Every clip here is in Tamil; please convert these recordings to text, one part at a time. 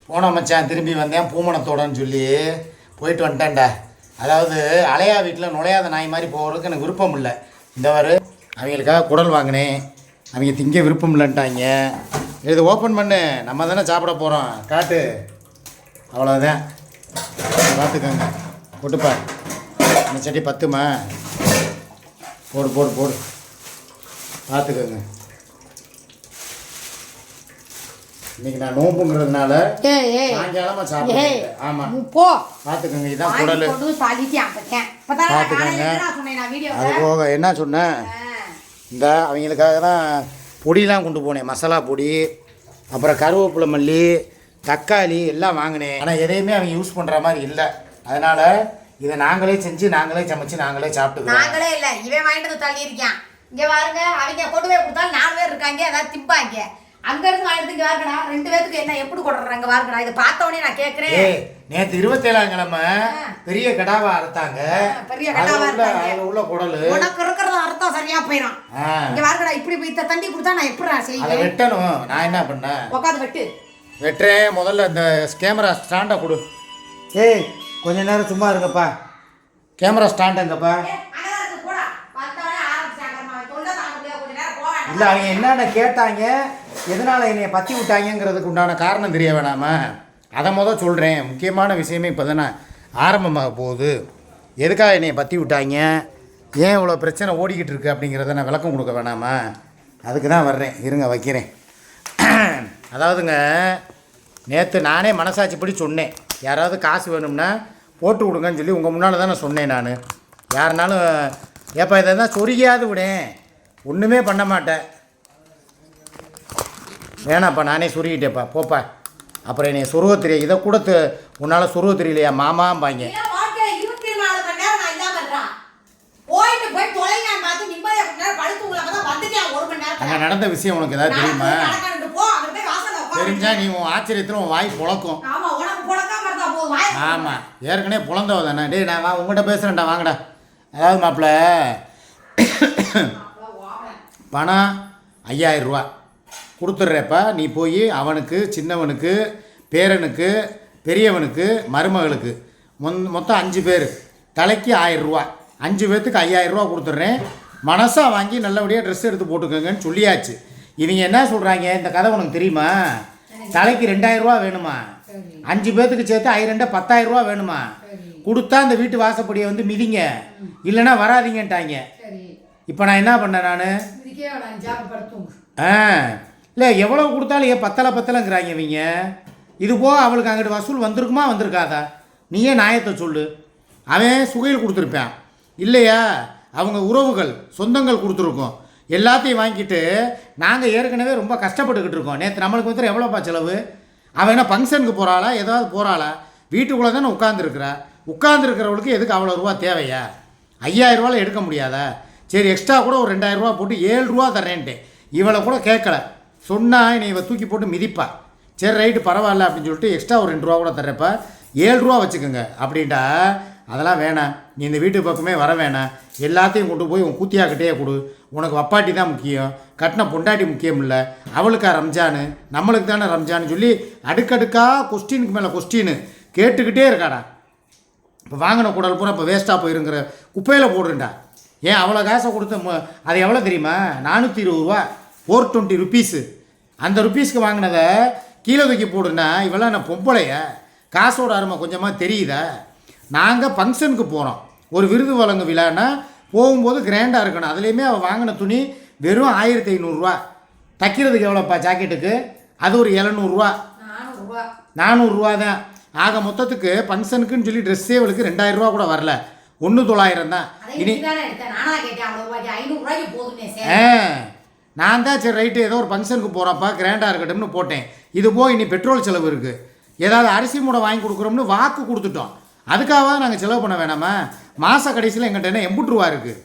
போன மச்சான் திரும்பி வந்தேன் பூமணத்தோடன்னு சொல்லி போயிட்டு வந்துட்டேன்டா. அதாவது அலையா வீட்டில் நுழையாத நாய் மாதிரி போகிறதுக்கு எனக்கு விருப்பம் இல்லை. இந்த வாரு அவங்களுக்காக குடல் வாங்கினேன், அவங்க திங்க விருப்பம் இல்லைன்ட்டாங்க. இது ஓப்பன் பண்ணு, நம்ம தானே சாப்பிட போகிறோம், காட்டு. அவ்வளோதான், பார்த்துக்கோங்க. போட்டுப்பா, அந்த சட்டி பத்துமா? போடு போடு போடு, பார்த்துக்கோங்க. இன்னைக்கு நான் நோம்புங்கிறதுனால சாயங்காலமா சாப்பிடுறேன். ஆமா போ, பாத்துக்கோங்க. இதான் குடல், பாத்துக்கோங்க. அது போக என்ன சொன்னேன், இந்த அவங்களுக்காக தான் பொடியெலாம் கொண்டு போனேன். மசாலா பொடி, அப்புறம் கருவேப்பிலை, மல்லி, தக்காளி எல்லாம் வாங்கினேன். ஆனால் எதையுமே அவங்க யூஸ் பண்ணுற மாதிரி இல்லை. அதனால் இதை நாங்களே செஞ்சு நாங்களே சமைச்சு நாங்களே சாப்பிட்டுக்கிறோம். நாங்களே இல்லை, இவன் வாங்கிட்டு வந்து தள்ளி இருக்கான். இங்கே பாருங்க, அவங்க கொண்டு போய் கொடுத்தாலும் 4 பேர் இருக்காங்க, ஏதாவது திம்பாங்க. அங்கேருந்து வாங்கிட்டு இங்கே வாருங்கடா, 2 பேருக்கு என்ன எப்படி கொடுறாங்க வாருங்கடா. இதை பார்த்தோன்னே நான் கேட்குறேன். நேற்று 27ஆம் கிழமை பெரிய கடாவா அறுத்தாங்க. பெரிய கடாவா அறுத்தாங்க. உள்ள குடல் உனக்கு இருக்கிறத அர்த்தம் சரியா போயிடும். இங்கே வாருங்கடா, இப்படி போய் தண்டி கொடுத்தா நான் எப்படி செய்வேன்? அதை வெட்டணும். நான் என்ன பண்ணேன், உட்காந்து வெட்டு. வெட்டுறேன். முதல்ல இந்த கேமரா ஸ்டாண்டை கொடு. ஏய், கொஞ்ச நேரம் சும்மா இருங்கப்பா. கேமரா ஸ்டாண்ட் எங்கப்பா? இல்லை, அவங்க என்னென்ன கேட்டாங்க, எதனால் என்னை பற்றி விட்டாங்கிறதுக்கு உண்டான காரணம் தெரிய வேணாமா? அதை சொல்கிறேன். முக்கியமான விஷயமே இப்போ தானே ஆரம்பமாக போகுது. எதுக்காக என்னை பற்றி விட்டாங்க, ஏன் இவ்வளோ பிரச்சனை ஓடிக்கிட்டு இருக்கு அப்படிங்கிறத நான் விளக்கம் கொடுக்க வேணாமா? அதுக்கு தான் வர்றேன், இருங்க வைக்கிறேன். அதாவதுங்க, நேற்று நானே மனசாட்சிப்படி சொன்னேன், யாராவது காசு வேணும்னா போட்டு விடுங்கன்னு சொல்லி உங்கள் முன்னால் தான் நான் சொன்னேன். நான் யாருனாலும் ஏப்பா இதை தான் சொருகியாவது விடேன், ஒன்றுமே பண்ண மாட்டேன். வேணாப்பா, நானே சொருகிட்டேப்பா, போப்பா. அப்புறம் என்னை சொருக தெரியும், இதை கூட உன்னால் சொருக தெரியலையா மாமாம்பாங்க. அங்கே நடந்த விஷயம் உனக்கு ஏதாவது தெரியுமா? தெரிஞ்சா நீ உன் ஆச்சரியத்தில் உன் வாய் புழக்கும். ஆமாம், ஏற்கனவே புலந்தவ தானே. டேய், நான் உங்கள்கிட்ட பேசுகிறேன்டா, வாங்கடா. அதாவது மாப்பிள்ள, பணம் 5000 ரூபா கொடுத்துட்றேப்பா. நீ போய் அவனுக்கு, சின்னவனுக்கு, பேரனுக்கு, பெரியவனுக்கு, மருமகளுக்கு மொத்தம் 5 பேர், தலைக்கு 1000 ரூபா. 5 பேர்த்துக்கு 5000 ரூபா கொடுத்துட்றேன். மனசாக வாங்கி நல்லபடியாக ட்ரெஸ் எடுத்து போட்டுக்கோங்கன்னு சொல்லியாச்சு. இவங்க என்ன சொல்கிறாங்க, இந்த கதை உனக்கு தெரியுமா? தலைக்கு 2000 ரூபா வேணுமா, 5 பேர்த்துக்கு சேர்த்து 1000 ரூபா வேணுமா? கொடுத்தா இந்த வீட்டு வாசப்படியை வந்து மிதிங்க, இல்லைன்னா வராதிங்கன்ட்டாங்க. இப்போ நான் என்ன பண்ணேன், நான் இல்லை எவ்வளோ கொடுத்தாலும் ஏன் பத்தலைங்கிறாங்க இவங்க. இது போக அவளுக்கு அங்கிட்டு வசூல் வந்திருக்குமா வந்திருக்காதா? நீயே நியாயத்தை சொல்லு. அவன் சுகையில் கொடுத்துருப்பான் இல்லையா, அவங்க உறவுகள் சொந்தங்கள் கொடுத்துருக்கோம். எல்லாத்தையும் வாங்கிட்டு நாங்கள் ஏற்கனவே ரொம்ப கஷ்டப்பட்டுக்கிட்டு இருக்கோம். நேற்று நம்மளுக்கு வந்து எவ்வளோப்பா செலவு? அவன் என்ன ஃபங்க்ஷனுக்கு போகிறாளா, ஏதாவது போகிறாளா? வீட்டுக்குள்ளே தானே உட்காந்துருக்கிறவளுக்கு எதுக்கு அவ்வளோ ரூபா தேவையா? 5000 ரூபாவில் எடுக்க முடியாதா? சரி, எக்ஸ்ட்ரா கூட ஒரு 2000 ரூபா போட்டு 7 ரூபா தர்றேன்ட்டு இவளை கூட கேட்கல. சொன்னால் நீ இவ தூக்கி போட்டு மிதிப்பா. சரி ரைட்டு, பரவாயில்ல அப்படின்னு சொல்லிட்டு எக்ஸ்ட்ரா ஒரு 2 ரூபா கூட தர்றப்ப 7 ரூபா வச்சுக்கோங்க அப்படின்ட்டா. அதெல்லாம் வேணாம், நீ இந்த வீட்டு பக்கமே வர வேணாம். எல்லாத்தையும் கொண்டு போய் உன் கூத்தியாக்கிட்டே கொடு. உனக்கு வப்பாட்டி தான் முக்கியம், கட்டின பொண்டாட்டி முக்கியம் இல்லை. அவளுக்கா ரம்ஜானு, நம்மளுக்கு தானே ரம்ஜான்னு சொல்லி அடுக்கடுக்காக கொஸ்டினுக்கு மேலே கொஸ்டின்னு கேட்டுக்கிட்டே இருக்காடா. இப்போ வாங்கின குடல் பூரா இப்போ வேஸ்ட்டாக போயிருங்கிற குப்பையில் போடுறேன்டா. ஏன் அவ்வளோ காசை கொடுத்த அது எவ்வளோ தெரியுமா? 420 ரூபா, 420 ருபீஸு. அந்த ருபீஸ்க்கு வாங்கினதை கீழே தூக்கி போடுனா இவெல்லாம் நான் பொம்பளைய? காசோட அருமை கொஞ்சமாக தெரியுதா? நாங்கள் ஃபங்க்ஷனுக்கு போகிறோம், ஒரு விருது வழங்கு விழான்னா போகும்போது கிராண்டாக இருக்கணும். அதுலேயுமே அவள் வாங்கின துணி வெறும் 1500 ரூபா. தைக்கிறதுக்கு எவ்வளோப்பா ஜாக்கெட்டுக்கு? அது ஒரு 700 ரூபா, 400 ரூபா தான். ஆக மொத்தத்துக்கு ஃபங்க்ஷனுக்குன்னு சொல்லி ட்ரெஸ்ஸே அவளுக்கு 2000 ரூபா கூட வரல, 1900 தான். இனி நான் தான் சரி ரைட்டு ஏதோ ஒரு ஃபங்க்ஷனுக்கு போகிறப்பா கிராண்டாக இருக்கட்டும்னு போட்டேன். இது போக இனி பெட்ரோல் செலவு இருக்குது, ஏதாவது அரிசி மூடை வாங்கி கொடுக்குறோம்னு வாக்கு கொடுத்துட்டோம். அதுக்காக நாங்கள் செலவு பண்ண வேணாமா? மாத கடைசியில் எங்கிட்ட என்ன 80 ரூபா இருக்குது.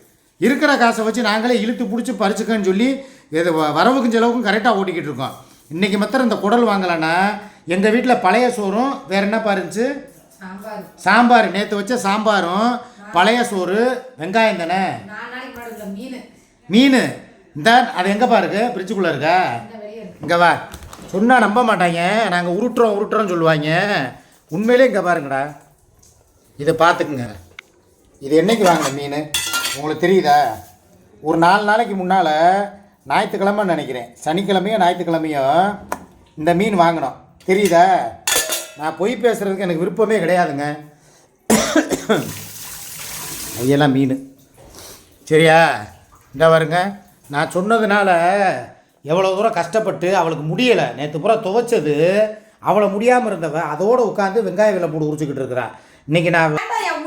இருக்கிற காசை வச்சு நாங்களே இழுத்து பிடிச்சி பறிச்சுக்கன்னு சொல்லி இது வரவுக்கும் செலவுக்கும் கரெக்டாக ஓட்டிக்கிட்டு இருக்கோம். இன்றைக்கி மாத்திரம் இந்த குடல் வாங்கலைன்னா எங்கள் வீட்டில் பழைய சோறும் வேறு என்னப்பா இருந்துச்சு, சாம்பார். நேற்று வச்ச சாம்பாரும் பழைய சோறு, வெங்காயம் தானே, மீன். இந்த அது எங்கேப்பா இருக்குது? ஃப்ரிட்ஜுக்குள்ளே இருக்கா? இங்கே வா, சொன்னால் நம்ப மாட்டாங்க, நாங்கள் உருட்டுறோம்னு சொல்லுவாங்க. உண்மையிலே இங்கே பாருங்கடா, இதை பார்த்துக்குங்க. இது என்னைக்கு வாங்கின மீன் உங்களுக்கு தெரியுதா? ஒரு 4 நாளைக்கு முன்னால் ஞாயிற்றுக்கிழமைன்னு நினைக்கிறேன், சனிக்கிழமையோ ஞாயிற்றுக்கிழமையோ இந்த மீன் வாங்கினோம். தெரியுதா? நான் பொய் பேசுகிறதுக்கு எனக்கு விருப்பமே கிடையாதுங்க. ஐயெல்லாம் மீன் சரியா? இந்த பாருங்க, நான் சொன்னதுனால எவ்வளோ தூரம் கஷ்டப்பட்டு அவளுக்கு முடியலை. நேற்று பூரா துவைச்சது அவளை முடியாமல் இருந்தவ அதோடு உட்காந்து வெங்காய விலை போட்டு உரிச்சிக்கிட்டு இருக்கிறா. இன்னைக்கு நான்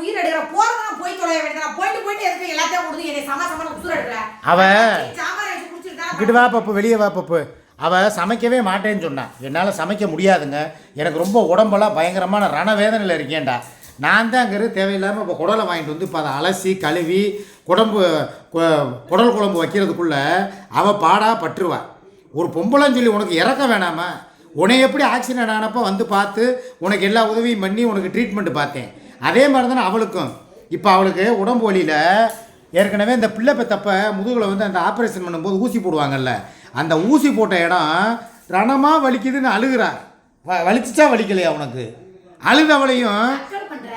உயிர் எடுக்கிற போறதுனா போய் தொலைய வேண்டியது. போயிட்டு எதுக்கு எல்லாத்தையும் கொடுத்து என்னை சமாசமான உசுர எடுக்கிற? இங்கிட்டு வா பப்பு, வெளியே வா பப்பு. அவள் சமைக்கவே மாட்டேன்னு சொன்னான். என்னால் சமைக்க முடியாதுங்க, எனக்கு ரொம்ப உடம்பெல்லாம் பயங்கரமான ரணவேதனையில் இருக்கேன்டா. நான் தான் அங்கே தேவையில்லாமல் இப்போ குடலை வாங்கிட்டு வந்து இப்போ அதை அலசி கழுவி குடல் குழம்பு வைக்கிறதுக்குள்ளே அவள் பாடாக பற்றுவா. ஒரு பொம்பளைன்னு சொல்லி உனக்கு இறக்க வேணாமா? உன்னை எப்படி ஆக்சிடென்ட் ஆனப்போ வந்து பார்த்து உனக்கு எல்லா உதவியும் பண்ணி உனக்கு ட்ரீட்மெண்ட்டு பார்த்தேன். அதே மாதிரி தானே அவளுக்கும். இப்போ அவளுக்கு உடம்பு வலியில் ஏற்கனவே இந்த பிள்ளை பெத்தப்ப முதுகில் வந்து அந்த ஆப்ரேஷன் பண்ணும்போது ஊசி போடுவாங்கல்ல, அந்த ஊசி போட்ட இடம் ரணமாக வலிக்குதுன்னு அழுகிறா. வலிச்சிச்சா வலிக்கலையா உனக்கு? அழுதவளையும்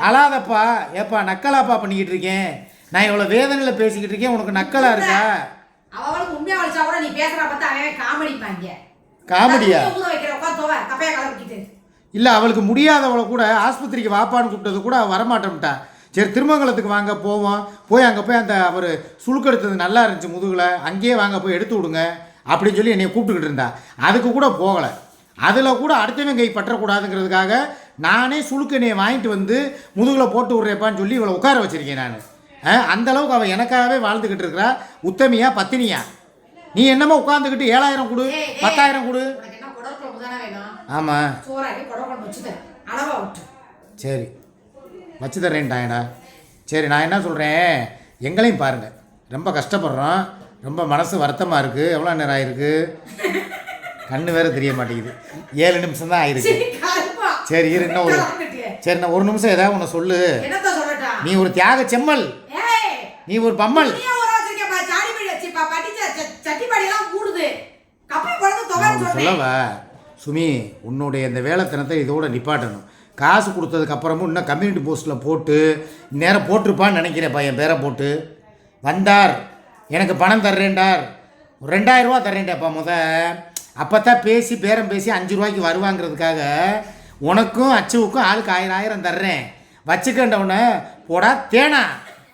அழாதப்பா ஏப்பா நக்கலாப்பா பண்ணிக்கிட்டு இருக்கேன், நான் இவ்வளோ வேதனையில் பேசிக்கிட்டு இருக்கேன், உனக்கு நக்கலா இருக்கா? அவளுக்கு உண்மையா வலிச்சா கூட நீ பேசுறா பார்த்தா அவன் காமெடிப்பாங்க. காமெடியா? இல்லை, அவளுக்கு முடியாதவளை கூட ஆஸ்பத்திரிக்கு வாப்பான்னு கூப்பிட்டது கூட வரமாட்டோம்ட்டா. சரி திருமங்கலத்துக்கு வாங்க போவோம், போய் அங்கே போய் அந்த அவர் சுழுக்கெடுத்தது நல்லா இருந்துச்சு முதுகில், அங்கேயே வாங்க போய் எடுத்து விடுங்க அப்படின்னு சொல்லி என்னை கூப்பிட்டுக்கிட்டு இருந்தா. அதுக்கு கூட போகலை. அதில் கூட அடுத்தவன் கை பற்றக்கூடாதுங்கிறதுக்காக நானே சுழுக்கு என்னையை வாங்கிட்டு வந்து முதுகில் போட்டு விட்றேப்பான்னு சொல்லி இவளை உட்கார வச்சுருக்கேன் நான். அந்தளவுக்கு அவள் எனக்காகவே வாழ்ந்துக்கிட்டு இருக்கிறா. உத்தமியா பத்தினியா? நீ என்னமோ உட்காந்துக்கிட்டு 7000 கொடு 10,000 கொடு. ஆமாம் சரி வச்சு தர்றேன்ட்டாங்கடா. சரி நான் என்ன சொல்கிறேன், எங்களையும் பாருங்கள், ரொம்ப கஷ்டப்படுறோம், ரொம்ப மனசு வருத்தமாக இருக்குது. எவ்வளோ நேரம் ஆயிருக்கு? கண்ணு வேறு தெரிய மாட்டேங்குது. 7 நிமிஷம் தான் ஆயிருக்கு. சரி இரு, இன்னும் நான் 1 நிமிஷம் ஏதாவது ஒன்று சொல்லு. நீ ஒரு தியாக செம்மல், நீ ஒரு பம்மல். சொல்லவா சுமி, உன்னுடைய இந்த வேலைத்தனத்தை இதோட நிப்பாட்டணும். காசு கொடுத்ததுக்கு அப்புறமும் இன்னும் கம்யூனிட்டி போஸ்ட்டில் போட்டு நேரம் போட்டிருப்பான்னு நினைக்கிறேன்ப்பா. என் பேரை போட்டு வந்தார், எனக்கு பணம் தர்றேன்டார், 2000 ரூபா தர்றேன்டாப்பா. அப்போ தான் பேசி பேரம் பேசி 5 ரூபாய்க்கு வருவாங்கிறதுக்காக உனக்கும் அச்சுவுக்கும் ஆளுக்கு 1000 தர்றேன் வச்சுக்கண்டவனை போடா தேனா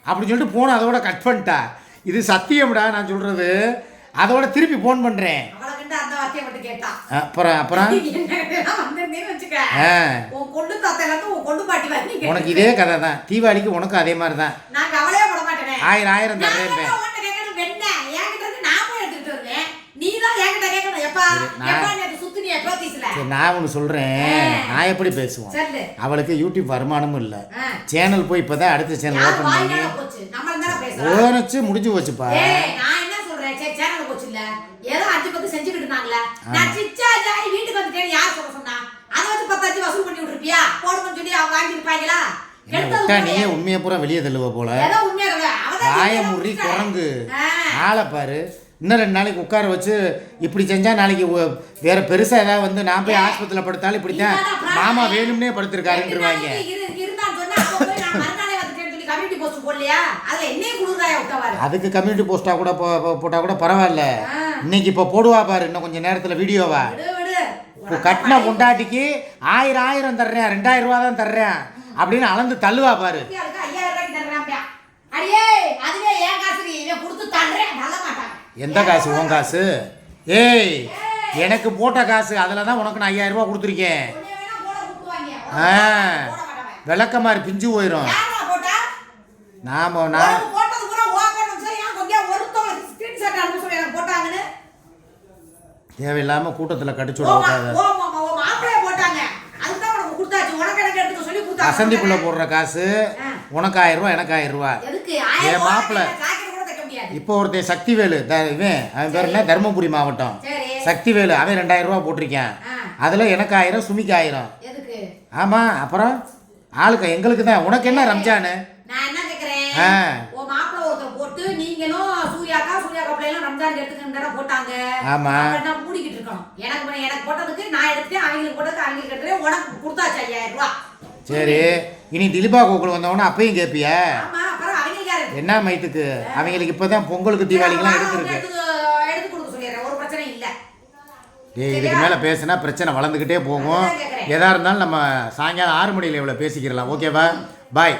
அப்படின்னு சொல்லிட்டு போன அதோட கட் பண்ணிட்டா. இது சத்தியம்டா நான் சொல்கிறது. அதோட திருப்பி ஃபோன் பண்ணுறேன். அப்புறம் உனக்கு இதே கதை தான். தீபாவளிக்கு உனக்கும் அதே மாதிரி தான். 1000 தர்றேன். நான் ஒன்று சொல்கிறேன், நான் எப்படி பேசுவோம்? அவளுக்கு யூடியூப் வருமானமும் இல்லை, சேனல் போய் இப்போ தான் அடுத்த சேனல் ஓப்பன் பண்ணி ஓனச்சு முடிஞ்சு போச்சுப்பா. ஏதோ 5-10 செஞ்சுக்கிட்டு இருந்தாங்களே, நான் சிச்சாஜ் ஆகி வீட்டுக்கு வந்துட்டேன்னு யார் சொன்னா? அதை வச்சு 10 வசூல் பண்ணி விட்டுருப்பியா? போடுன்னு சொல்லி அவங்க வாங்கிருப்பாங்களா? நீயே உண்மையை பூரா வெளியே தள்ளுவ போல. ஆயமுறி குரங்கு ஆளை பாரு. இன்னும் 2 நாளைக்கு உட்கார வச்சு இப்படி செஞ்சால் நாளைக்கு வேறு பெருசாக ஏதாவது வந்து நான் போய் ஆஸ்பத்திரியில் படுத்தாலும் இப்படித்தான் மாமா வேணும்னே படுத்திருக்காருன்றுவாங்க. அதுக்கு கம்யூனிட்டி போஸ்ட்டாக கூட போட்டால் கூட பரவாயில்ல. இன்னைக்கு இப்போ போடுவா பாரு, இன்னும் கொஞ்சம் நேரத்தில் வீடியோவா. இப்போ கட்டின பொண்டாட்டிக்கு 1000 தர்றேன், 2000 ரூபா தான் தர்றேன் அப்படின்னு அளந்து தள்ளுவா பாரு. எந்த காசு? உன் காசு? ஏய், எனக்கு போட்ட காசு, அதில் தான் உனக்கு நான் 5000 ரூபா கொடுத்துருக்கேன். விளக்கமாரி பிஞ்சு போயிடும். நான் தேவையில்லாமல் கூட்டத்தில் கடிச்சு விடாத. வசந்தி புள்ள போடுற காசு உனக்கு 1000 ரூபா, எனக்கு 1000 ரூபா. என் மாப்பிள்ளை இப்போ ஒருத்தன் சக்திவேலு, இவன் அவன் பேர் என்ன, தருமபுரி மாவட்டம் சக்திவேலு, அவன் 2000 ரூபா போட்டிருக்கேன். அதில் எனக்கு 1000, சுமிக்கு 1000. ஆமாம், அப்புறம் ஆளுக்கு எங்களுக்கு தான். உனக்கு என்ன ரம்ஜானு? நான் என்ன கேக்குறேன், ஓ மாப்பிள ஒருத்தர் போட்டு நீங்களும் சூர்யாக்கா பிள்ளைலாம் ரம்ஜான் எடுத்துக்கிட்டு போட்டாங்க. ஆமா, நான் மூடிக்கிட்டு இருக்கோம். கொடுக்கணும். எனக்கு போட்டதுக்கு நான் எடுத்துட்டேன், அவங்களுக்கு போட்டதுக்கு அவங்களுக்கு எடுத்துட்டேன். உனக்கு கொடுத்தாச்சு 5000 ரூபா. சரி, இனி திலீபா கோகுல் வந்தவொடனே அப்பயும் கேட்பியா? ஆமா, அப்புறம் அவங்களுக்கு யாரு? என்ன மைத்துக்கு? அவங்களுக்கு இப்பதான் பொங்கலுக்கு தீபாவளிக்கெல்லாம் எடுத்துருக்கு. எடுத்து கொடுக்க சொல்லிடுறேன், ஒரு பிரச்சனை இல்லை. டேய், இதுக்கு மேலே பேசினா பிரச்சனை வளர்ந்துக்கிட்டே போகும். எதா இருந்தாலும் நம்ம சாயங்காலம் 6 மணியில் இவ்வளோ பேசிக்கிறலாம். ஓகேவா? பாய்.